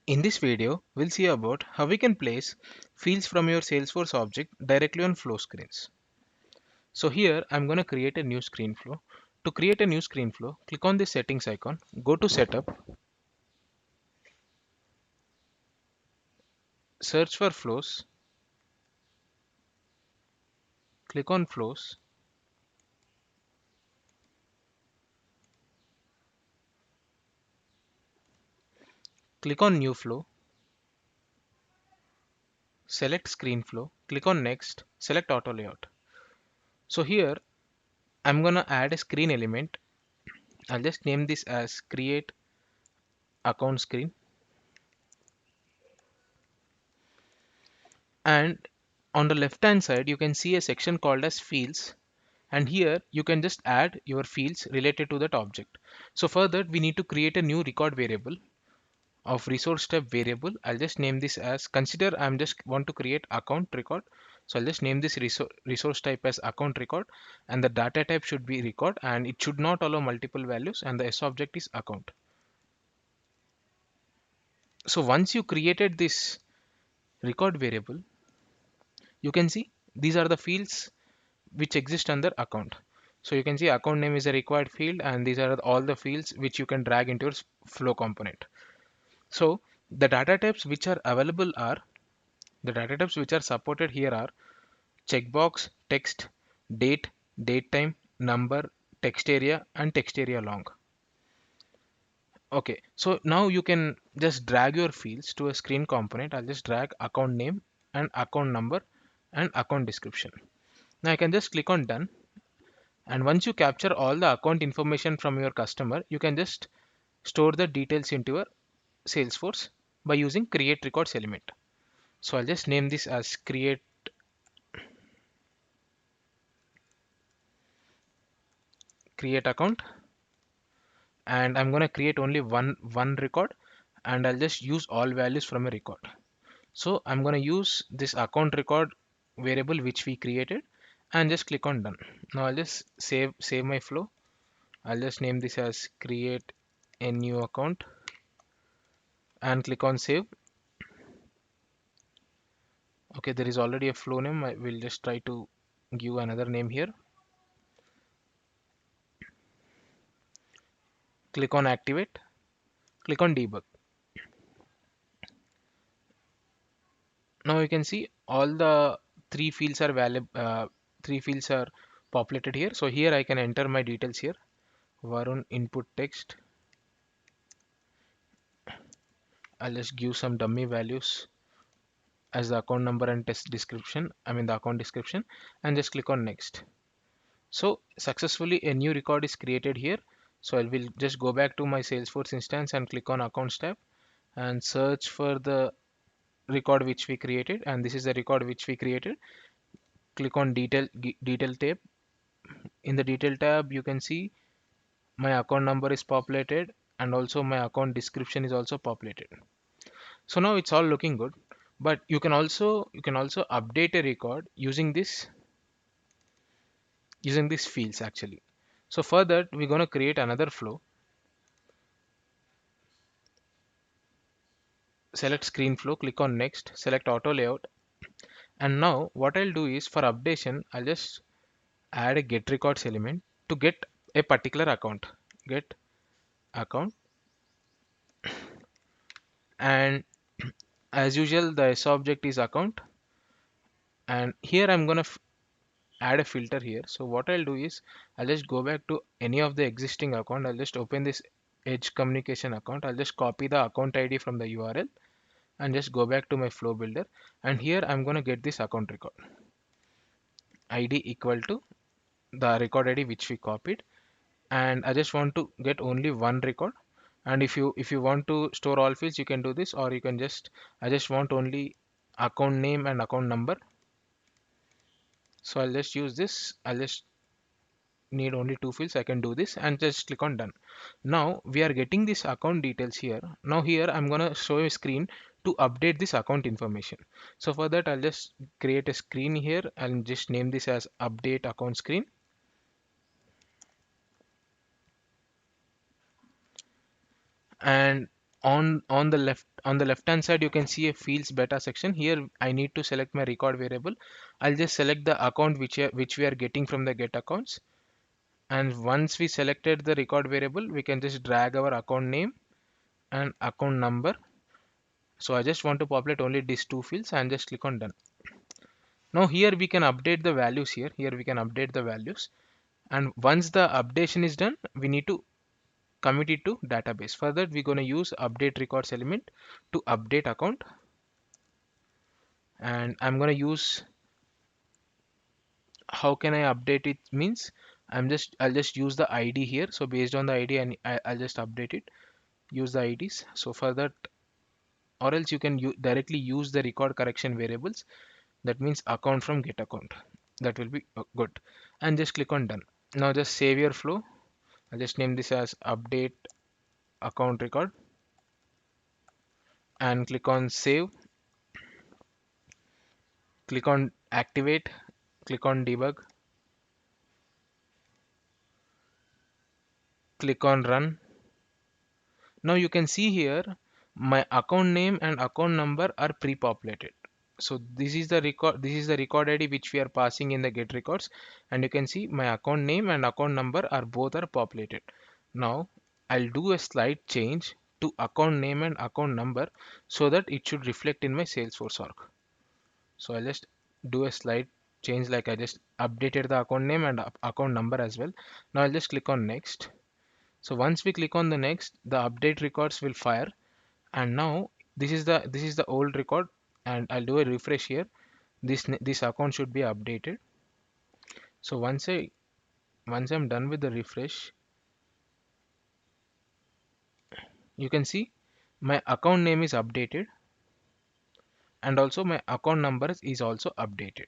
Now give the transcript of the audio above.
In this video, we'll see about how we can place fields from your Salesforce object directly on flow screens. So here, I'm going to create a new screen flow. To create a new screen flow, click on the settings icon, go to setup, search for flows, click on flows, click on new flow, select screen flow, click on next, select auto layout. So here, I'm going to add a screen element. I'll just name this as create account screen. And on the left hand side, you can see a section called as fields. And here you can just add your fields related to that object. So for that, we need to create a new record variable of resource type variable. I'll just name this as, consider I'm just want to create account record. So I'll just name this resource type as account record, and the data type should be record, and it should not allow multiple values, and the S object is account. So once you created this record variable, you can see these are the fields which exist under account. So you can see account name is a required field, and these are all the fields which you can drag into your flow component. So the data types which are available are, the data types which are supported here are checkbox, text, date, date time, number, text area, and text area long. Okay, so now you can just drag your fields to a screen component. I'll just drag account name and account number and account description. Now I can just click on done. And once you capture all the account information from your customer, you can just store the details into your Salesforce by using create records element. So I'll just name this as create account, and I'm going to create only one record, and I'll just use all values from a record. So I'm going to use this account record variable which we created, and just click on done. Now I'll just save my flow. I'll just name this as create a new account and click on save. Okay, there is already a flow name. I will just try to give another name here. Click on activate, click on debug. Now you can see all the three fields are valid, three fields are populated here. So here I can enter my details here. Varun input text. I'll just give some dummy values as the account number and test description. I mean the account description, and just click on next. So successfully a new record is created here. So I will just go back to my Salesforce instance and click on accounts tab and search for the record which we created, and this is the record which we created. Click on detail tab. In the detail tab you can see my account number is populated, and also my account description is also populated. So now it's all looking good, but you can also update a record using these fields actually. So for that, we're going to create another flow. Select screen flow, click on next, select auto layout. And now what I'll do is, for updation, I'll just add a get records element to get a particular account. Get account, and as usual the S object is account, and here I'm gonna add a filter here. So what I'll do is, I'll just go back to any of the existing account. I'll just open this edge communication account. I'll just copy the account ID from the URL and just go back to my flow builder, and here I'm gonna get this account record ID equal to the record ID which we copied, and I just want to get only one record. And if you want to store all fields, you can do this, or you can just, I just want only account name and account number. So I'll just use this. I'll just need only two fields. I can do this and just click on done. Now we are getting this account details here. Now here I'm gonna show a screen to update this account information. So for that, I'll just create a screen here and just name this as update account screen. And On the left hand side you can see a fields beta section. Here I need to select my record variable. I'll just select the account which we are getting from the get accounts, and once we selected the record variable we can just drag our account name and account number. So I just want to populate only these two fields and just click on done. Now here we can update the values. Here we can update the values, and once the updation is done we need to commit it to database. For that we're going to use update records element to update account, and I'm going to use, how can I update it means, I'll just use the ID here. So based on the ID and I'll just update it, use the IDs. So for that, or else you can directly use the record correction variables, that means account from get account. That will be good, and just click on done. Now just save your flow. I'll just name this as update account record and click on save, click on activate, click on debug, click on run. Now you can see here my account name and account number are pre-populated. So this is the record ID which we are passing in the get records, and you can see my account name and account number are both are populated. Now I'll do a slight change to account name and account number so that it should reflect in my Salesforce org. So I'll just do a slight change, like I just updated the account name and account number as well. Now I'll just click on next. So once we click on the next, the update records will fire, and now this is the old record, and I'll do a refresh here. This account should be updated. So once I'm done with the refresh, you can see my account name is updated and also my account number is also updated.